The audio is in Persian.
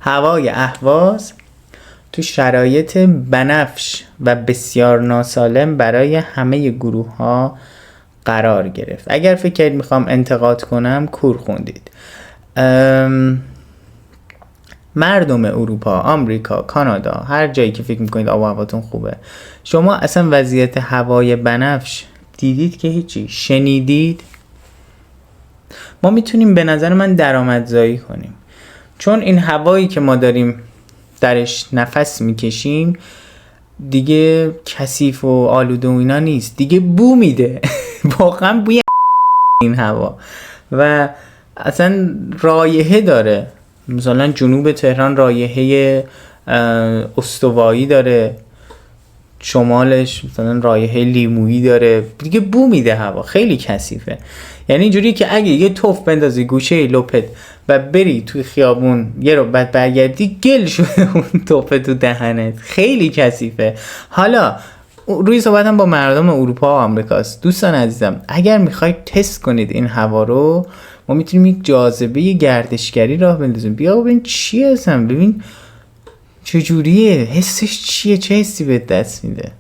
هوای اهواز تو شرایط بنفش و بسیار ناسالم برای همه گروه ها قرار گرفت. اگر فکر کنید میخوام انتقاد کنم، کور خوندید. مردم اروپا، آمریکا، کانادا، هر جایی که فکر میکنید آب و هواتون خوبه، شما اصلا وضعیت هوای بنفش دیدید که هیچی؟ شنیدید؟ ما میتونیم به نظر من درآمدزایی کنیم، چون این هوایی که ما داریم درش نفس میکشیم دیگه کثیف و آلوده و اینا نیست، دیگه بو میده. واقعا بوی این هوا و اصلا رایحه داره. مثلا جنوب تهران رایحه استوایی داره، شمالش مثلا رایحه لیمویی داره، دیگه بو میده هوا، خیلی کثیفه. یعنی اینجوری که اگه یه توف بندازی گوشه لپت و بری توی خیابون یه رو بعد برگردی گل شده اون توف تو دهنت، خیلی کثیفه. حالا روی صحبتم با مردم اروپا و آمریکاست. دوستان عزیزم، اگر میخواید تست کنید این هوا رو، ما میتونیم یک جاذبه گردشگری راه بندازیم. بیا ببین چی هستم، ببین چجوریه، حسش چیه، چه حسی به دست میده.